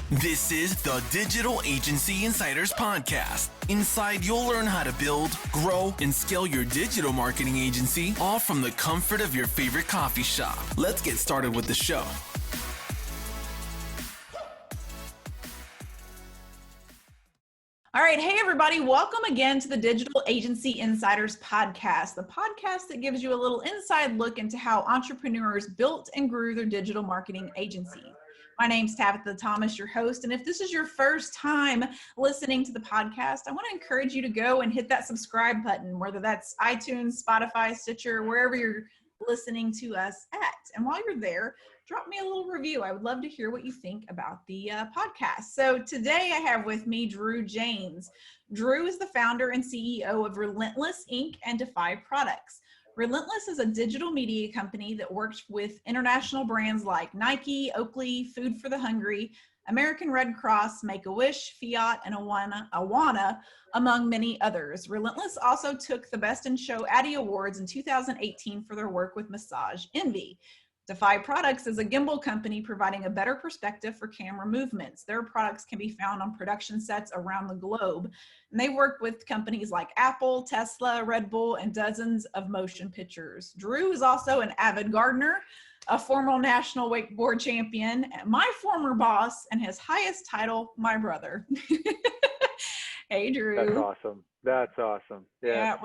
This is the Digital Agency Insiders Podcast. Inside, you'll learn how to build, grow, and scale your digital marketing agency, all from the comfort of your favorite coffee shop. Let's get started with the show. All right. Hey, everybody. Welcome again to the Digital Agency Insiders Podcast, the podcast that gives you a little inside look into how entrepreneurs built and grew their digital marketing agency. My name's Tabitha Thomas, your host. And if this is your first time listening to the podcast, I want to encourage you to go and hit that subscribe button, whether that's iTunes, Spotify, Stitcher, wherever you're listening to us at. And while you're there, drop me a little review. I would love to hear what you think about the podcast. So today I have with me Drew James. Drew is the founder and CEO of Relentless Inc. and Defy Products. Relentless is a digital media company that works with international brands like Nike, Oakley, Food for the Hungry, American Red Cross, Make-A-Wish, Fiat, and Awana, among many others. Relentless also took the Best in Show Addy Awards in 2018 for their work with Massage Envy. Defy Products is a gimbal company providing a better perspective for camera movements. Their products can be found on production sets around the globe. And they work with companies like Apple, Tesla, Red Bull, and dozens of motion pictures. Drew is also an avid gardener, a former national wakeboard champion, my former boss, and his highest title, my brother. Hey, Drew. That's awesome. Yeah.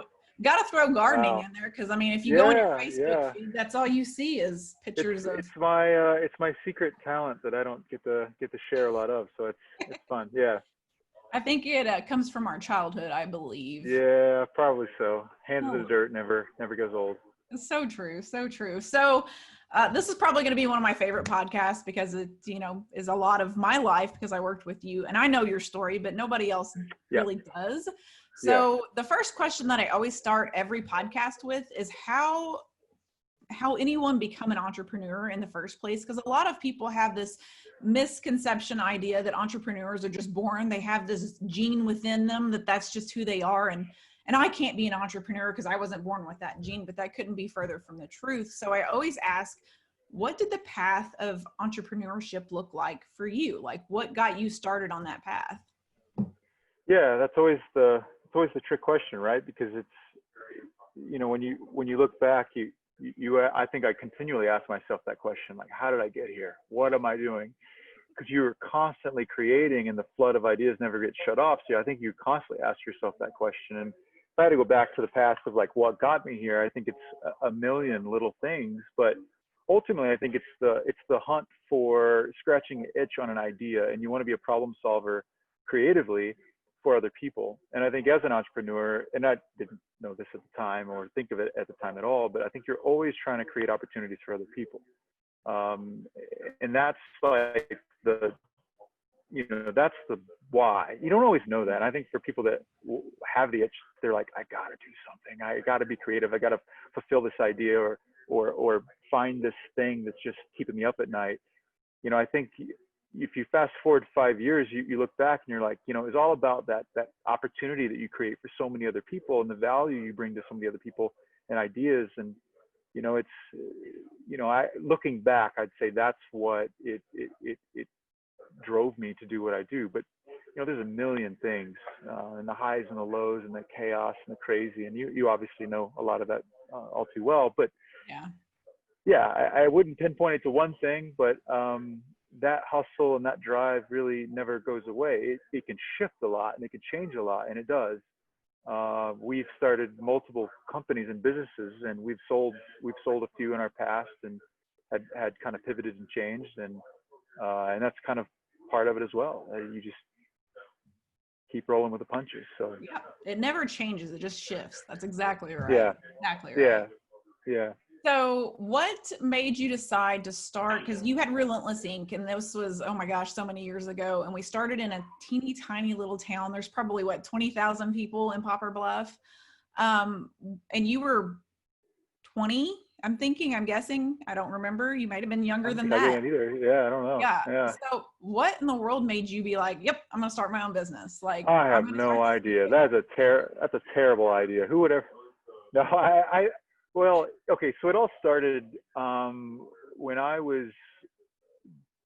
Got to throw gardening in there because, I mean, if you go on your Facebook feed, that's all you see is pictures of. It's my secret talent that I don't get to share a lot of, so it's fun. Yeah. I think it comes from our childhood, I believe. Yeah, probably so. Hands in the dirt never goes old. So true, so true. So this is probably going to be one of my favorite podcasts because it, is a lot of my life because I worked with you and I know your story, but nobody else really does. So the first question that I always start every podcast with is how anyone become an entrepreneur in the first place. Because a lot of people have this misconception idea that entrepreneurs are just born. They have this gene within them that's just who they are. And I can't be an entrepreneur because I wasn't born with that gene, but that couldn't be further from the truth. So I always ask, what did the path of entrepreneurship look like for you? Like what got you started on that path? Yeah, that's always the trick question, right? Because it's, when you look back, I think I continually ask myself that question, like, how did I get here? What am I doing? Because you were constantly creating and the flood of ideas never gets shut off. So I think you constantly ask yourself that question. And if I had to go back to the past of like, what got me here, I think it's a million little things, but ultimately I think it's the hunt for scratching an itch on an idea. And you want to be a problem solver creatively for other people. And I think as an entrepreneur, and I didn't know this at the time or think of it at the time at all, but I think you're always trying to create opportunities for other people. And that's like that's the why. You don't always know that. And I think for people that have the itch, they're like, I gotta do something. I gotta be creative. I gotta fulfill this idea or find this thing that's just keeping me up at night. I think if you fast forward 5 years, you look back and you're like, it's all about that opportunity that you create for so many other people and the value you bring to so many other people and ideas. And, looking back, I'd say that's what it drove me to do what I do. But, there's a million things and the highs and the lows and the chaos and the crazy. And you obviously know a lot of that all too well. But I wouldn't pinpoint it to one thing, but that hustle and that drive really never goes away. It can shift a lot and it can change a lot, and it does. We've started multiple companies and businesses, and we've sold a few in our past, and had kind of pivoted and changed, and that's kind of part of it as well. You just keep rolling with the punches. So it never changes; it just shifts. That's exactly right. Yeah, exactly right. Yeah. So what made you decide to start, because you had Relentless Inc. and this was, oh my gosh, so many years ago. And we started in a teeny tiny little town. There's probably 20,000 people in Poplar Bluff. And you were 20, I'm guessing. I don't remember. You might've been younger than that. I didn't either. Yeah, I don't know. Yeah. So what in the world made you be like, yep, I'm going to start my own business? Like, I have no idea. That's a terrible idea. Who would ever? No, well, okay. So it all started when I was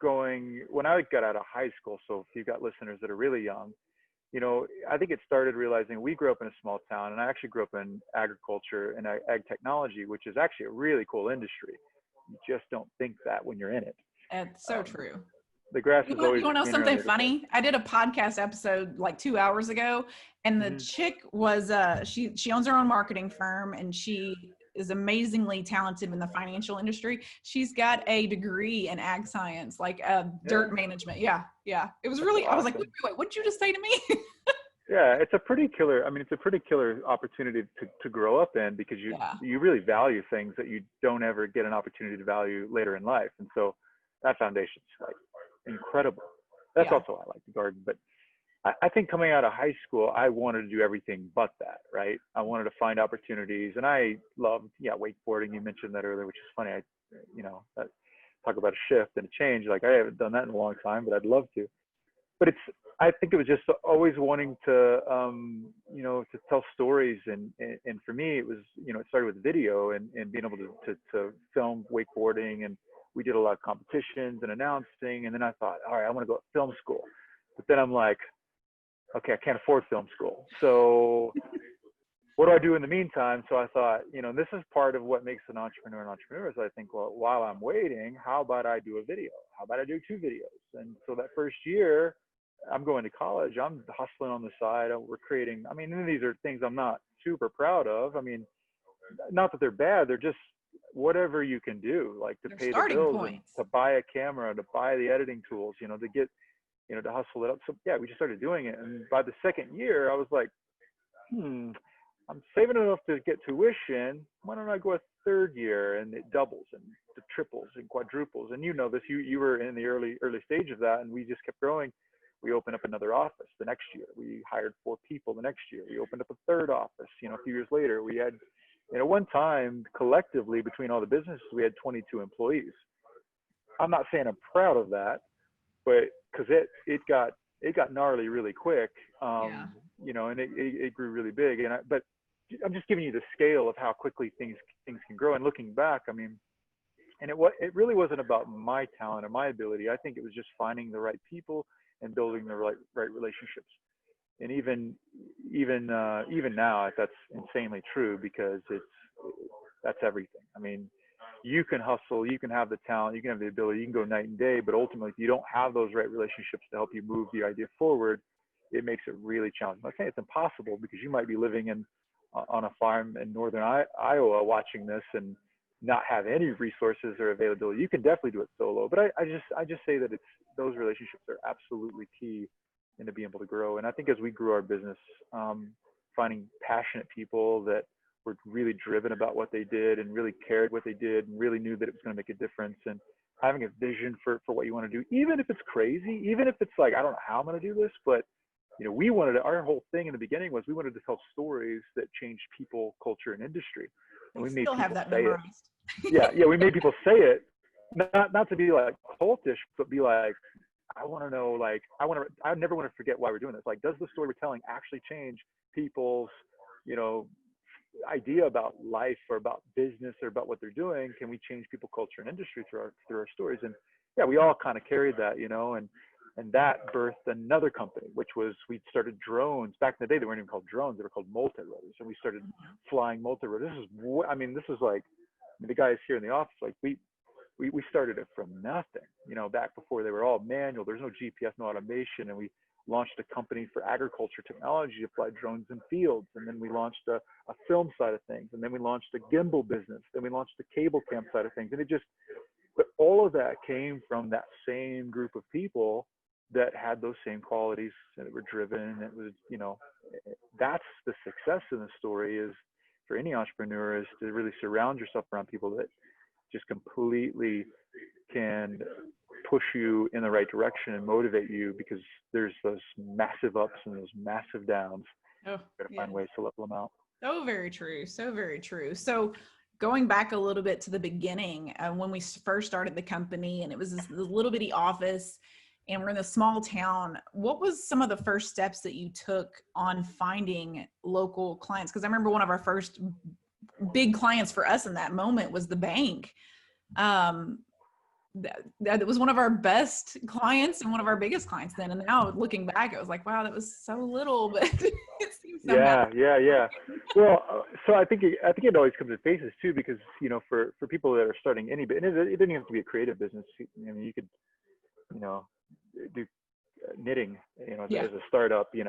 when I got out of high school, so if you've got listeners that are really young, you know, I think it started realizing we grew up in a small town, and I actually grew up in agriculture and ag technology, which is actually a really cool industry. You just don't think that when you're in it. It's so true. The grass is always You want to know greener on something the other funny? I did a podcast episode like 2 hours ago, and the chick was she owns her own marketing firm, and she is amazingly talented in the financial industry. She's got a degree in ag science, like dirt management. Yeah. It was really, awesome. I was like, wait, what did you just say to me? Yeah, it's a pretty killer. I mean, it's a pretty killer opportunity to grow up in, because you really value things that you don't ever get an opportunity to value later in life. And so that foundation's like incredible. That's also why I like the garden. But I think coming out of high school, I wanted to do everything but that, right? I wanted to find opportunities, and I loved, wakeboarding. You mentioned that earlier, which is funny. Talk about a shift and a change. Like, I haven't done that in a long time, but I'd love to. But I think it was just always wanting to, to tell stories. And for me, it was, it started with video and being able to film wakeboarding. And we did a lot of competitions and announcing. And then I thought, all right, I want to go to film school. But then I'm like, okay, I can't afford film school. So what do I do in the meantime? So I thought, this is part of what makes an entrepreneur an entrepreneur. So I think, well, while I'm waiting, how about I do a video? How about I do 2 videos? And so that first year, I'm going to college. I'm hustling on the side. We're creating, these are things I'm not super proud of. Not that they're bad. They're just whatever you can do, like to pay the bills, and to buy a camera, to buy the editing tools, to get, to hustle it up. So yeah, we just started doing it. And by the second year, I was like, I'm saving enough to get tuition. Why don't I go a third year? And it doubles and it triples and quadruples. And this, you were in the early stage of that, and we just kept growing. We opened up another office the next year. We hired 4 people the next year. We opened up a third office. A few years later, we had, one time collectively between all the businesses, we had 22 employees. I'm not saying I'm proud of that, but because it got gnarly really quick, and it grew really big. But I'm just giving you the scale of how quickly things can grow. And looking back, and it really wasn't about my talent or my ability. I think it was just finding the right people and building the right relationships. And even now, that's insanely true, because that's everything. You can hustle, you can have the talent, you can have the ability, you can go night and day, but ultimately, if you don't have those right relationships to help you move the idea forward, it makes it really challenging. I'm not saying it's impossible, because you might be living on a farm in northern Iowa watching this and not have any resources or availability. You can definitely do it solo, but I just say that those relationships are absolutely key into being able to grow. And I think as we grew our business, finding passionate people that were really driven about what they did and really cared what they did and really knew that it was going to make a difference, and having a vision for what you want to do, even if it's crazy, even if it's like, I don't know how I'm going to do this, but we wanted to, our whole thing in the beginning was we wanted to tell stories that changed people, culture, and industry. And we made people have that memorized. We made people say it, not to be like cultish, but be like, I want to know, like, I never want to forget why we're doing this. Like, does the story we're telling actually change people's, idea about life or about business or about what they're doing? Can we change people, culture, and industry through our stories? And we all kind of carried that, and that birthed another company, which was, we started drones. Back in the day, they weren't even called drones; they were called multi-rotors. And we started flying multi-rotors. This is like, the guys here in the office, like we started it from nothing, back before they were all manual. There's no GPS, no automation. And we launched a company for agriculture technology to fly drones in fields. And then we launched a film side of things. And then we launched a gimbal business. Then we launched the cable cam side of things. And but all of that came from that same group of people that had those same qualities and that were driven. It was, that's the success in the story, is for any entrepreneur, is to really surround yourself around people that just completely can push you in the right direction and motivate you, because there's those massive ups and those massive downs. You gotta find ways to level them out. So very true. So very true. So going back a little bit to the beginning, when we first started the company, and it was this little bitty office, and we're in a small town, what was some of the first steps that you took on finding local clients? Because I remember one of our first big clients for us in that moment was the bank. that was one of our best clients and one of our biggest clients then. And now looking back, it was like, wow, that was so little, but it seems somehow. Yeah. Well, so I think it always comes in phases too, because for people that are starting any, and it didn't have to be a creative business. I mean, you could do knitting, as a startup, and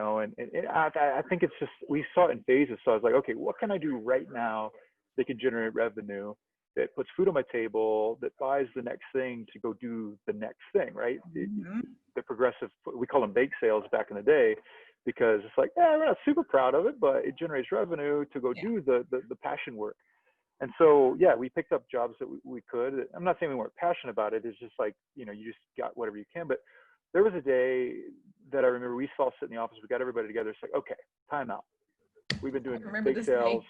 I think it's just, we saw it in phases. So I was like, okay, what can I do right now that can generate revenue, that puts food on my table, that buys the next thing to go do the next thing, right? Mm-hmm. The progressive, we call them bake sales back in the day, because it's like, we're not super proud of it, but it generates revenue to go do the passion work. And so, we picked up jobs that we could. I'm not saying we weren't passionate about it. It's just like, you just got whatever you can. But there was a day that I remember we all sit in the office. We got everybody together. It's like, okay, time out. We've been doing bake sales.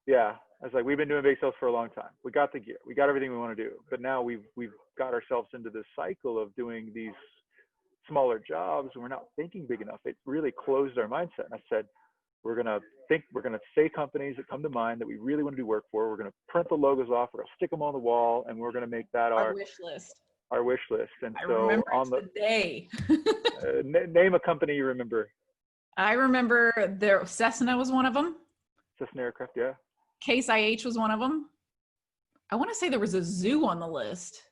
Yeah. I was like, we've been doing bake sales for a long time. We got the gear. We got everything we want to do. But now we've got ourselves into this cycle of doing these smaller jobs, and we're not thinking big enough. It really closed our mindset. And I said, we're going to say companies that come to mind that we really want to do work for. We're going to print the logos off, we're going to stick them on the wall, and we're going to make that our wish list. Our wish list. And I so remember on the day. Name a company you remember. I remember Cessna was one of them. Cessna Aircraft, yeah. Case IH was one of them. I want to say there was a zoo on the list.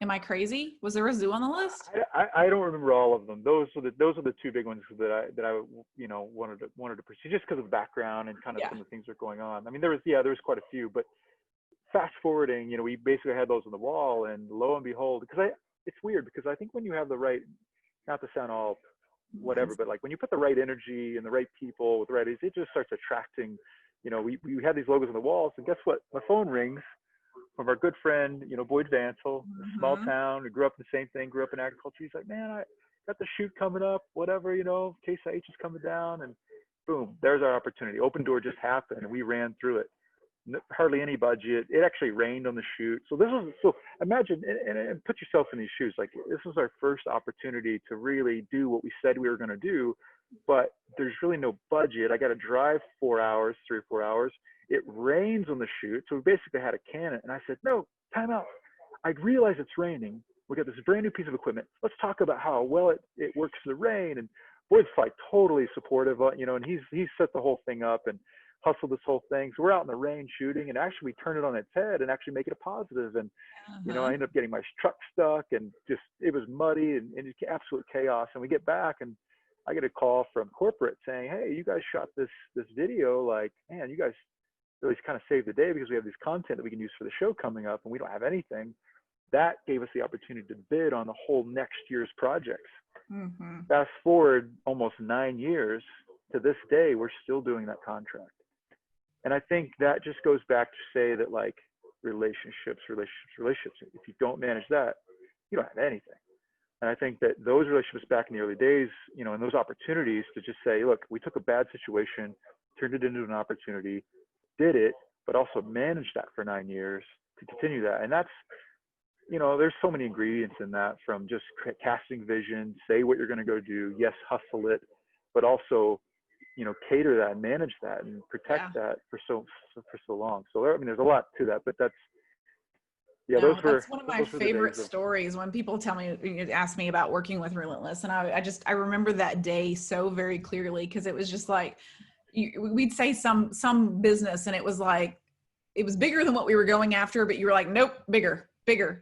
Am I crazy? Was there a zoo on the list? I don't remember all of them. Those are the two big ones that I wanted to pursue, just because of the background and kind of some of the things that are going on. I mean, there was quite a few, but fast forwarding, we basically had those on the wall, and lo and behold, because it's weird, because I think when you have the right, not to sound all whatever, but like when you put the right energy and the right people with the right, it just starts attracting. We had these logos on the walls, and guess what? My phone rings from our good friend, Boyd Vansel, a small town. We grew up in the same thing, grew up in agriculture. He's like, man, I got the shoot coming up, whatever, Case IH is coming down, and boom, there's our opportunity. Open door just happened, and we ran through it. Hardly any budget. It actually rained on the shoot. So imagine and put yourself in these shoes. Like, this was our first opportunity to really do what we said we were going to do, but there's really no budget. I got to drive 3 or 4 hours. It rains on the shoot. So we basically had a cannon. And I said, no, time out. I realize it's raining. We got this brand new piece of equipment. Let's talk about how well it works in the rain. And Boyd's like totally supportive, and he's set the whole thing up and hustled this whole thing. So we're out in the rain shooting, and actually we turn it on its head and actually make it a positive. And, I ended up getting my truck stuck, and just, it was muddy and absolute chaos. And we get back, and I get a call from corporate saying, hey, you guys shot this video. Like, man, you guys really kind of saved the day, because we have this content that we can use for the show coming up, and we don't have anything. That gave us the opportunity to bid on the whole next year's projects. Fast forward almost 9 years to this day, we're still doing that contract. And I think that just goes back to say that, like, relationships. If you don't manage that, you don't have anything. And I think that those relationships back in the early days, and those opportunities to just say, look, we took a bad situation, turned it into an opportunity, did it, but also managed that for 9 years to continue that. And that's, there's so many ingredients in that, from just casting vision, say what you're going to go do, yes, hustle it, but also, cater that and manage that and protect that for so long. So I mean, there's a lot to that, but that's that's one of my favorite stories when people ask me about working with Relentless. And I remember that day so very clearly, because it was just like, we'd say some business, and it was like, it was bigger than what we were going after, but you were like, nope, bigger,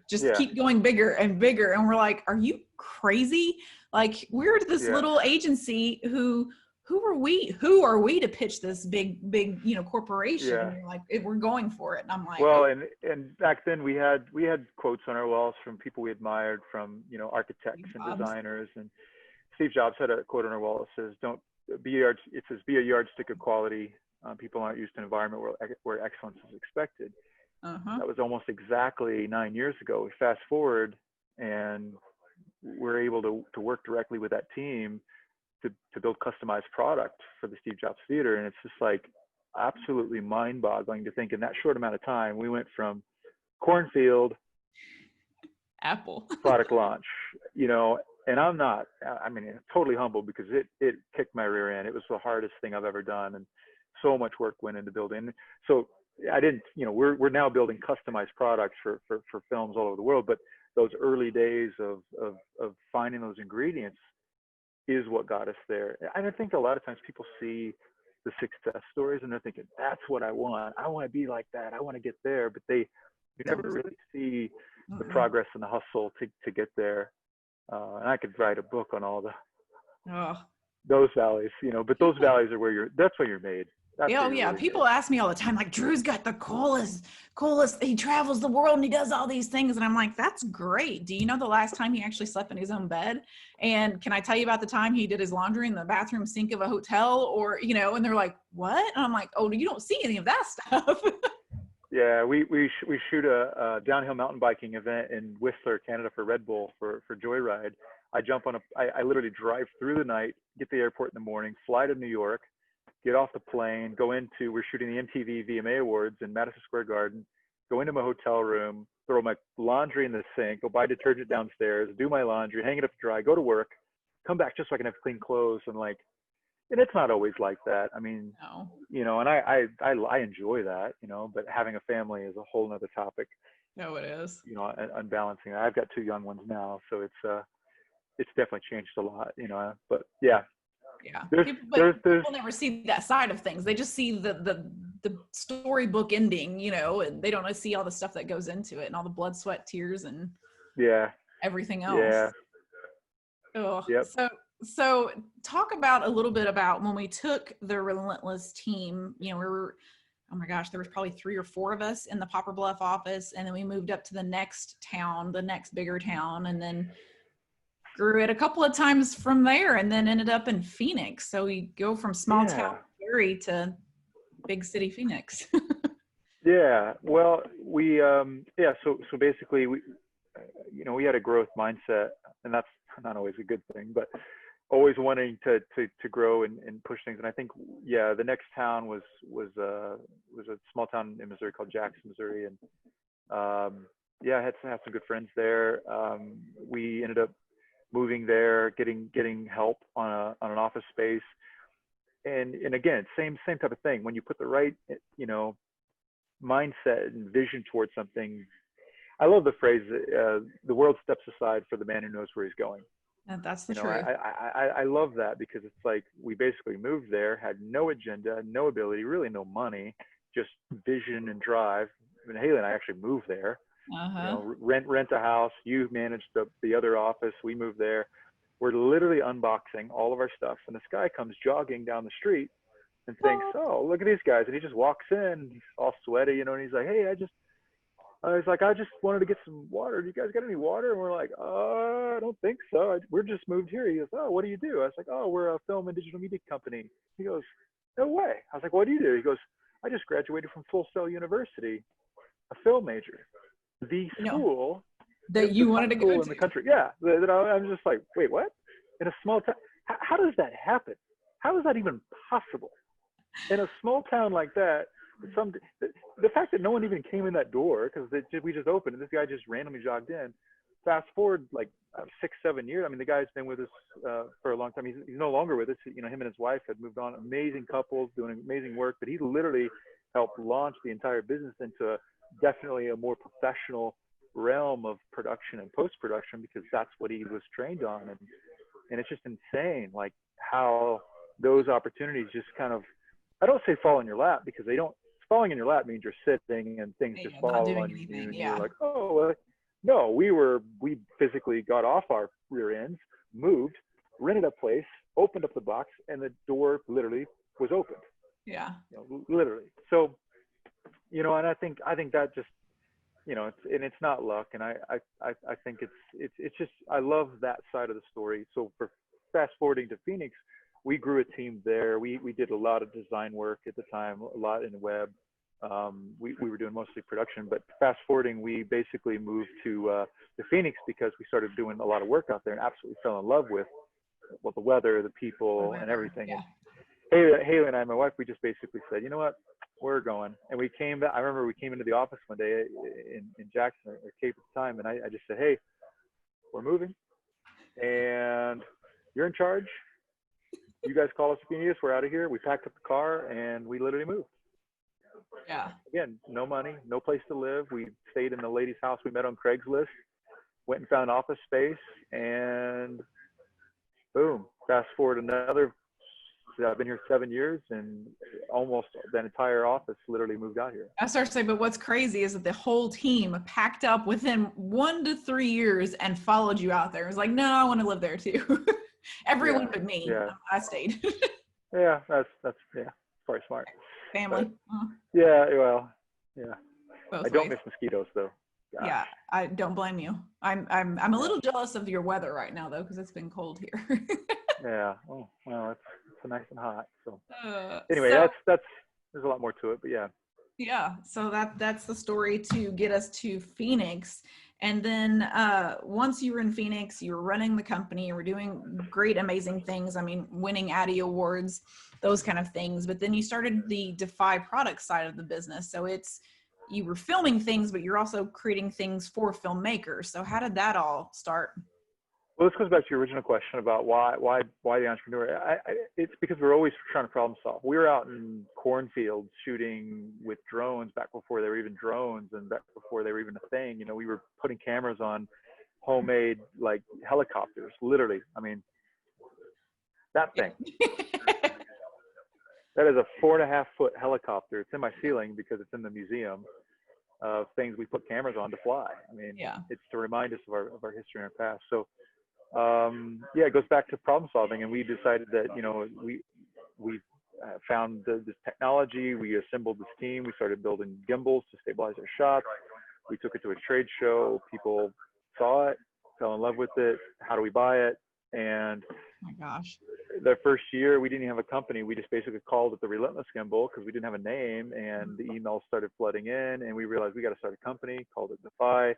just keep going bigger and bigger. And we're like, are you crazy? Like, we're this little agency who are we to pitch this big, corporation? And you're like, we're going for it. And I'm like, well, and back then we had quotes on our walls from people we admired, from, architects and designers. And Steve Jobs had a quote on our wall that says, be a yardstick of quality. People aren't used to an environment where excellence is expected. That was almost exactly 9 years ago. We fast forward, and we're able to work directly with that team to build customized product for the Steve Jobs Theater. And it's just like absolutely mind-boggling to think in that short amount of time, we went from cornfield, Apple product launch, and I'm totally humble, because it kicked my rear end. It was the hardest thing I've ever done, and so much work went into building. So I didn't, we're now building customized products for films all over the world, but those early days of finding those ingredients is what got us there. And I think a lot of times people see the success stories and they're thinking, that's what I want. I want to be like that. I want to get there. But you never really see the progress and the hustle to get there. And I could write a book on all those valleys, but those valleys are that's where you're made. That's yeah. People ask me all the time, like, Drew's got the coolest, he travels the world and he does all these things. And I'm like, that's great. Do you know the last time he actually slept in his own bed? And can I tell you about the time he did his laundry in the bathroom sink of a hotel, or, and they're like, what? And I'm like, oh, you don't see any of that stuff. Yeah, we shoot a downhill mountain biking event in Whistler, Canada for Red Bull for Joyride. I jump on I literally drive through the night, get to the airport in the morning, fly to New York, get off the plane, we're shooting the MTV VMA Awards in Madison Square Garden, go into my hotel room, throw my laundry in the sink, go buy detergent downstairs, do my laundry, hang it up to dry, go to work, come back just so I can have clean clothes. And it's not always like that. I mean, no. And I enjoy that, but having a family is a whole nother topic. No, it is. Unbalancing. I've got 2 young ones now, so it's definitely changed a lot, but yeah. Yeah. People never see that side of things. They just see the storybook ending, and they don't see all the stuff that goes into it and all the blood, sweat, tears, and everything else. Yeah. Oh, yep. So talk about a little bit about when we took the Relentless team, we were, oh my gosh, there was probably 3 or 4 of us in the Poplar Bluff office. And then we moved up to the next town, the next bigger town, and then grew it a couple of times from there, and then ended up in Phoenix. So we go from small town Missouri to big city Phoenix. Yeah. Well, so basically we had a growth mindset, and that's not always a good thing, but always wanting to grow and push things. And I think, the next town was a small town in Missouri called Jackson, Missouri. And I had some good friends there. We ended up moving there, getting help on an office space. And again, same type of thing. When you put the right, mindset and vision towards something, I love the phrase, the world steps aside for the man who knows where he's going. And that's the truth. I love that, because it's like we basically moved there, had no agenda, no ability, really no money, just vision and drive. I mean, Haley and I actually moved there. Rent a house. You managed the other office. We moved there. We're literally unboxing all of our stuff, and this guy comes jogging down the street and thinks, "Oh, look at these guys!" And he just walks in, he's all sweaty, and he's like, "Hey, I just wanted to get some water. Do you guys got any water?" And we're like, "I don't think so. We're just moved here." He goes, "Oh, what do you do?" I was like, "Oh, we're a film and digital media company." He goes, "No way." I was like, "What do you do?" He goes, "I just graduated from Full Sail University, a film major, the school that you wanted to go to in the country." Yeah, I'm just like, wait, what? In a small town? How does that happen? How is that even possible? In a small town like that, the fact that no one even came in that door, because we just opened and this guy just randomly jogged in. Fast forward like 6-7 years. I mean, the guy's been with us for a long time. He's no longer with us. Him and his wife had moved on. Amazing couples doing amazing work, but he literally helped launch the entire business into definitely a more professional realm of production and post-production, because that's what he was trained on. And it's just insane, like how those opportunities just kind of, I don't say fall in your lap, because they don't. Falling in your lap means you're sitting and things just fall on you. And you're like, oh, no, we physically got off our rear ends, moved, rented a place, opened up the box, and the door literally was opened. Yeah. Literally. So, and I think that just, it's not luck. And I think it's just, I love that side of the story. So for fast forwarding to Phoenix, we grew a team there. We did a lot of design work at the time, a lot in the web. We were doing mostly production, but fast forwarding, we basically moved to Phoenix because we started doing a lot of work out there and absolutely fell in love with the weather, the people, and everything. Yeah. And Haley and I, my wife, we just basically said, you know what, we're going. And we came back. I remember we came into the office one day in Jackson or Cape at the time, and I just said, hey, we're moving, and you're in charge. You guys call us if you need us. We're out of here. We packed up the car and we literally moved. Yeah. Again, no money, no place to live. We stayed in the lady's house we met on Craigslist. went and found office space, and boom, fast forward another, I've been here 7 years, and almost that entire office literally moved out here. I start to say, but what's crazy is that the whole team packed up within 1 to 3 years and followed you out there. It was like, no, I want to live there too. Everyone but me. Yeah. I stayed. Yeah, that's probably smart. Family. Yeah, well, yeah. Both I don't ways. miss mosquitoes though. Gosh. Yeah, I don't blame you. I'm a little jealous of your weather right now though, because it's been cold here. Yeah. Oh, well, it's nice and hot. So Anyway, that's there's a lot more to it, but yeah. Yeah, so that's the story to get us to Phoenix. And then once you were in Phoenix, you were running the company, you were doing great, amazing things. I mean, winning Addy Awards, those kind of things. But then you started the Defy product side of the business. So you were filming things, but you're also creating things for filmmakers. So how did that all start? Well, this goes back to your original question about why the entrepreneur. It's because we're always trying to problem solve. We were out in cornfields shooting with drones back before they were even drones, and back before they were even a thing. You know, we were putting cameras on homemade like helicopters, literally. I mean, that thing. That is a 4.5-foot helicopter. It's in my ceiling because it's in the museum of things we put cameras on to fly. I mean, it's to remind us of our history and our past. So. It goes back to problem solving, and we decided that, you know, we found this technology, we assembled this team, we started building gimbals to stabilize our shots, we took it to a trade show, people saw it, fell in love with it, how do we buy it? And oh my gosh, the first year we didn't even have a company, we just basically called it the Relentless Gimbal because we didn't have a name, and the emails started flooding in, and we realized we got to start a company, called it Defy.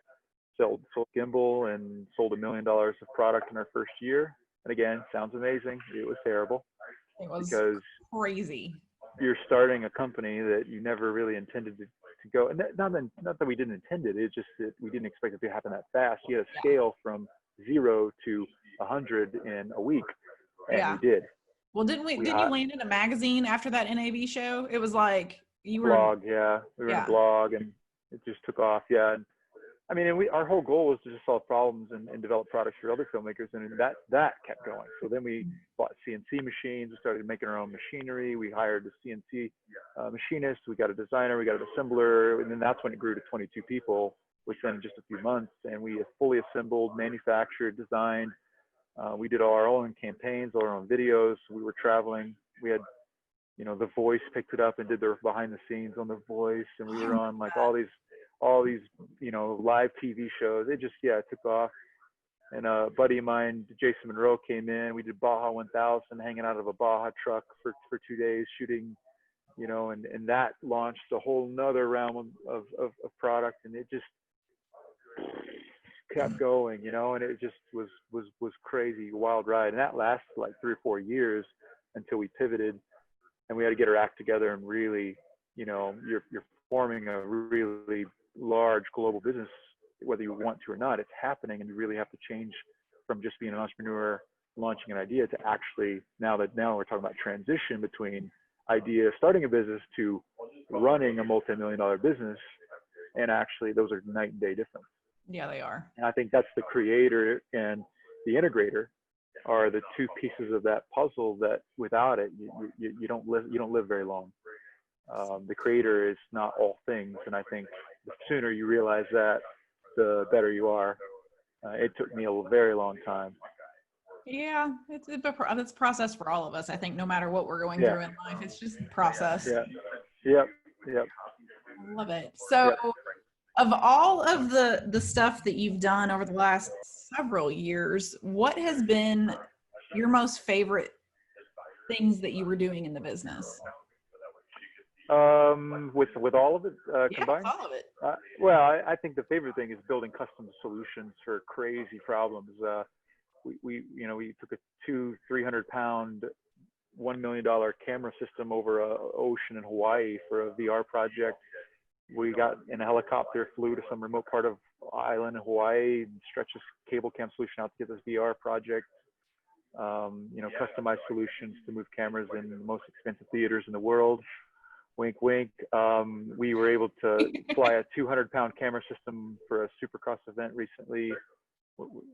Sold gimbal and sold $1 million of product in our first year. And again, sounds amazing. It was terrible. It was because crazy. You're starting a company that you never really intended to go. And not that we didn't intend it. It's just that we didn't expect it to happen that fast. You had to scale from 0 to 100 in a week, and we did. Well, didn't you land in a magazine after that NAB show? It was like you were blog. Yeah, we were in a blog, and it just took off. Yeah. I mean, and our whole goal was to just solve problems and develop products for other filmmakers, and that kept going. So then we bought CNC machines, we started making our own machinery, we hired a CNC machinist, we got a designer, we got an assembler, and then that's when it grew to 22 people within just a few months, and we fully assembled, manufactured, designed. We did all our own campaigns, all our own videos. We were traveling. We had, you know, The Voice picked it up and did their behind the scenes on The Voice, and we were on like all these, you know, live TV shows. It just, it took off. And a buddy of mine, Jason Monroe, came in. We did Baja 1000, hanging out of a Baja truck for 2 days, shooting, you know, and that launched a whole nother realm of product. And it just kept going, you know, and it just was crazy, wild ride. And that lasted like 3 or 4 years until we pivoted, and we had to get our act together and really, you know, you're forming a really large global business, whether you want to or not. It's happening, and you really have to change from just being an entrepreneur launching an idea to actually now we're talking about transition between idea starting a business to running a multi-million-dollar business, and actually those are night and day difference. Yeah, they are. And I think that's the creator and the integrator are the two pieces of that puzzle that without it you don't live very long. The creator is not all things, and I think the sooner you realize that, the better you are. It took me a very long time. Yeah, it's a process for all of us. I think no matter what we're going through in life, it's just a process. Yep. I love it. So of all of the stuff that you've done over the last several years, what has been your most favorite things that you were doing in the business? With all of it combined? All of it. Well, I think the favorite thing is building custom solutions for crazy problems. We took a 200-300 pound, $1 million camera system over an ocean in Hawaii for a VR project. We got in a helicopter, flew to some remote part of island in Hawaii, and stretched this cable cam solution out to get this VR project. Customized solutions to move cameras in the most expensive theaters in the world. Wink, wink. We were able to fly a 200-pound camera system for a Supercross event recently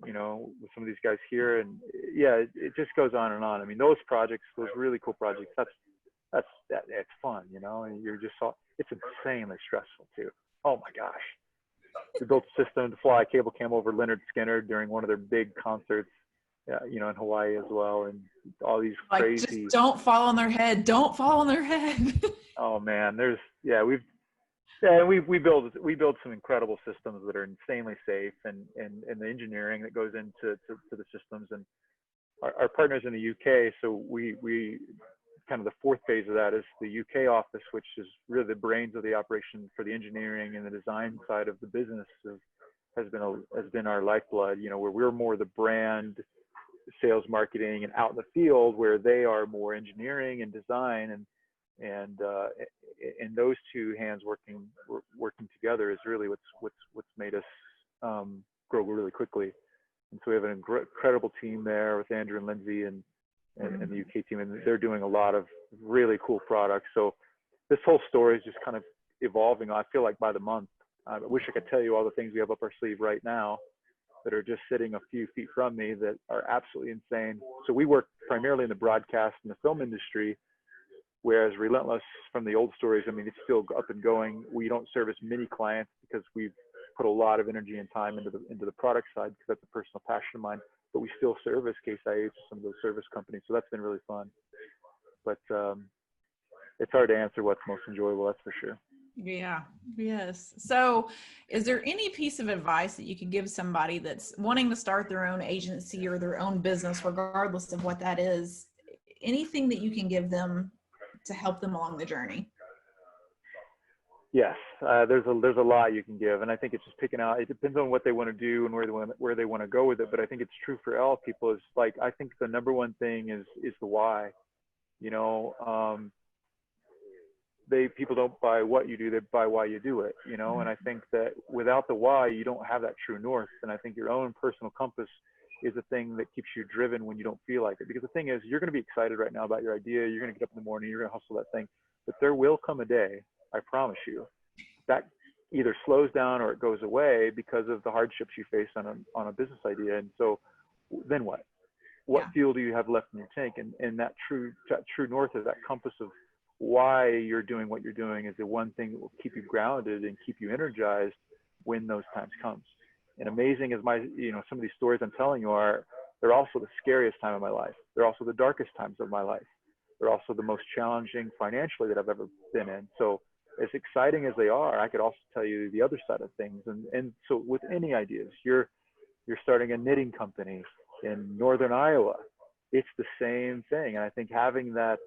you know, with some of these guys here, and yeah, it just goes on and on. I mean, those projects, those really cool projects, it's fun, you know, and you're just it's insanely stressful too. Oh my gosh. We built a system to fly a cable cam over Leonard Skinner during one of their big concerts, you know, in Hawaii as well, and all these crazy. Just don't fall on their head. Don't fall on their head. Oh man, we build some incredible systems that are insanely safe, and the engineering that goes into the systems, and our partners in the UK. So we kind of the fourth phase of that is the UK office, which is really the brains of the operation for the engineering and the design side of the business. Has been our lifeblood. You know, where we're more the brand, sales, marketing, and out in the field, where they are more engineering and design, and those two hands working together is really what's made us grow really quickly. And so we have an incredible team there with Andrew and Lindsay and the UK team, and they're doing a lot of really cool products. So this whole story is just kind of evolving. I feel like by the month. I wish I could tell you all the things we have up our sleeve right now that are just sitting a few feet from me that are absolutely insane. So we work primarily in the broadcast and the film industry, whereas Relentless, from the old stories, I mean, it's still up and going. We don't service many clients because we've put a lot of energy and time into the product side, because that's a personal passion of mine. But we still service Case IH, some of those service companies. So that's been really fun. But it's hard to answer what's most enjoyable, that's for sure. Yeah. Yes. So is there any piece of advice that you could give somebody that's wanting to start their own agency or their own business, regardless of what that is? Anything that you can give them to help them along the journey? Yes, there's a lot you can give, and I think it's just picking out. It depends on what they want to do and where they want to go with it. But I think it's true for all people. Is like, I think the number one thing is the why. You know, people don't buy what you do; they buy why you do it. You know, and I think that without the why, you don't have that true north. And I think your own personal compass is the thing that keeps you driven when you don't feel like it. Because the thing is, you're going to be excited right now about your idea. You're going to get up in the morning. You're going to hustle that thing. But there will come a day, I promise you, that either slows down or it goes away because of the hardships you face on a business idea. And so then what? What fuel do you have left in your tank? And that true north is that compass of why you're doing what you're doing is the one thing that will keep you grounded and keep you energized when those times comes. And amazing as some of these stories I'm telling you are, they're also the scariest time of my life. They're also the darkest times of my life. They're also the most challenging financially that I've ever been in. So as exciting as they are, I could also tell you the other side of things. And so with any ideas, you're starting a knitting company in Northern Iowa, it's the same thing. And I think having that,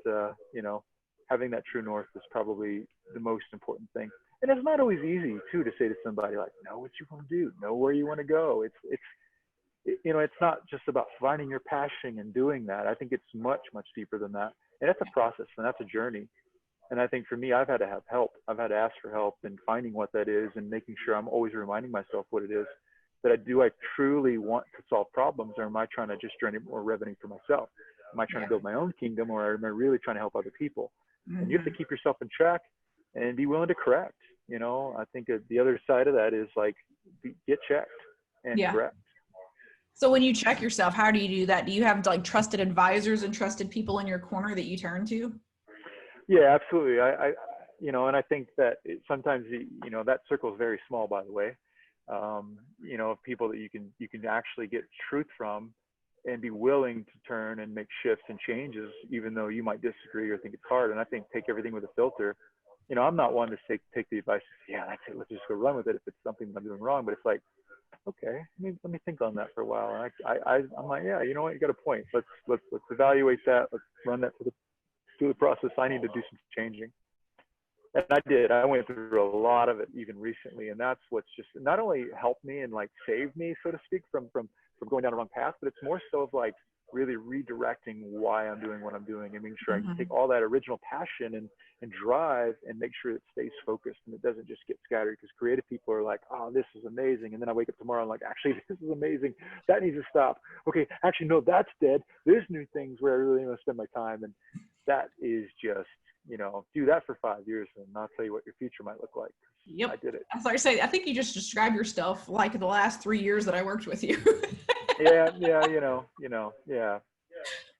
having that true north is probably the most important thing. And it's not always easy too to say to somebody like, know what you want to do, know where you want to go. It's not just about finding your passion and doing that. I think it's much, much deeper than that. And that's a process and that's a journey. And I think for me, I've had to have help. I've had to ask for help in finding what that is and making sure I'm always reminding myself what it is that I truly want to solve problems, or am I trying to just generate more revenue for myself? Am I trying to build my own kingdom, or am I really trying to help other people? Mm-hmm. And you have to keep yourself in track and be willing to correct. You know, I think the other side of that is like, get checked and correct. So when you check yourself, how do you do that? Do you have like trusted advisors and trusted people in your corner that you turn to? Yeah, absolutely. And I think that sometimes, that circle is very small, by the way, of people that you can actually get truth from and be willing to turn and make shifts and changes, even though you might disagree or think it's hard. And I think take everything with a filter. I'm not one to take the advice, that's it, let's just go run with it if it's something that I'm doing wrong. But it's like, okay, let me think on that for a while. And I'm like, you know what, you got a point. Let's evaluate that. Let's run that through the process. I need to do some changing. And I did. I went through a lot of it even recently. And that's what's just not only helped me and like saved me, so to speak, from going down the wrong path, but it's more so of like really redirecting why I'm doing what I'm doing and making sure I can take all that original passion and drive and make sure it stays focused and it doesn't just get scattered, because creative people are like, oh, this is amazing. And then I wake up tomorrow and like, actually, this is amazing. That needs to stop. Okay, actually, no, that's dead. There's new things where I really want to spend my time. And that is just, do that for 5 years and I'll tell you what your future might look like. Yep. I did it. As I say, I think you just described yourself like the last 3 years that I worked with you. Yeah, yeah.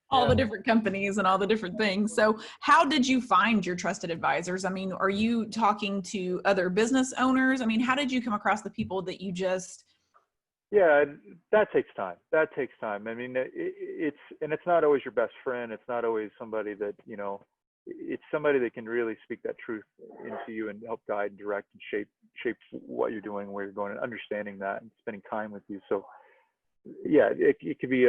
All the Yeah. different companies and all the different things. So how did you find your trusted advisors? I mean, are you talking to other business owners? I mean, how did you come across the people that you just... Yeah, that takes time. I mean, it's not always your best friend. It's not always somebody that, it's somebody that can really speak that truth into you and help guide, direct, and shape what you're doing, where you're going, and understanding that and spending time with you. So yeah, it could be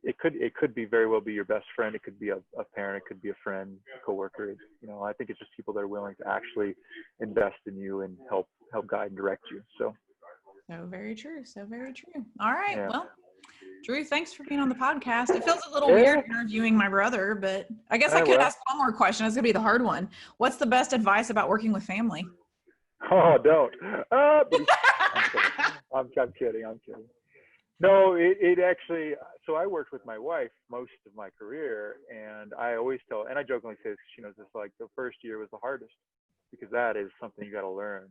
it could be very well be your best friend. It could be a parent. It could be a friend, a coworker. I think it's just people that are willing to actually invest in you and help guide and direct you. So very true. So very true. All right. yeah. Well, Drew, thanks for being on the podcast. It feels a little Yeah. weird interviewing my brother, but I guess I could ask one more question. It's going to be the hard one. What's the best advice about working with family? Oh, don't. I'm kidding. No, it actually, so I worked with my wife most of my career, and I always tell, and I jokingly say this, she knows this, like the first year was the hardest, because that is something you got to learn.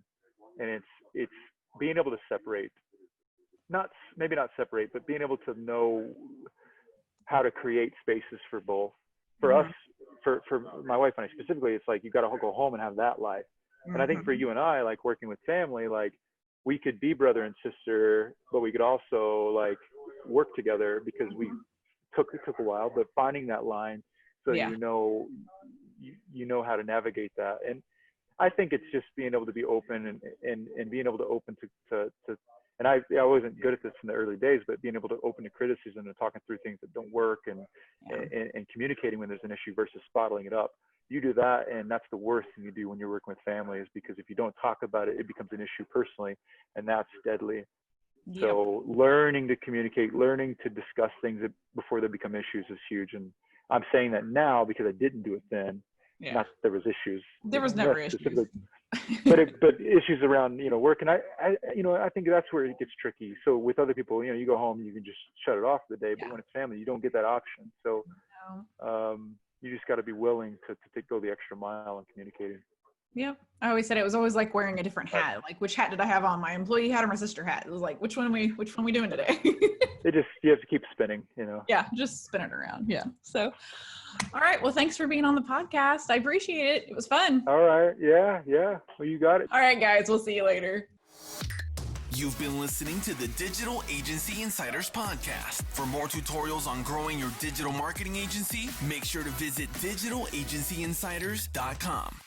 And it's being able to separate, maybe not separate, but being able to know how to create spaces for both. For us, for my wife and I specifically, it's like you got to go home and have that life. And I think for you and I, like working with family, like we could be brother and sister, but we could also like work together, because it took a while, but finding that line so you know how to navigate that. And I think it's just being able to be open and being able to open to and I wasn't good at this in the early days, but being able to open to criticism and talking through things that don't work and communicating when there's an issue versus bottling it up. You do that, and that's the worst thing you do when you're working with families, because if you don't talk about it, it becomes an issue personally, and that's deadly. Yep. So learning to communicate, learning to discuss things before they become issues is huge. And I'm saying that now because I didn't do it then. Yeah. Not that there was issues. There was never issues. but issues around, work. And I think that's where it gets tricky. So with other people, you go home, you can just shut it off for the day, but when it's family, you don't get that option. So, you just got to be willing to go the extra mile in communicating. Yeah. I always said it was always like wearing a different hat. Like, which hat did I have on? My employee hat or my sister hat? It was like, which one are we doing today? You have to keep spinning, Yeah. Just spin it around. Yeah. So, all right. Well, thanks for being on the podcast. I appreciate it. It was fun. All right. Yeah. Well, you got it. All right, guys. We'll see you later. You've been listening to the Digital Agency Insiders Podcast. For more tutorials on growing your digital marketing agency, make sure to visit digitalagencyinsiders.com.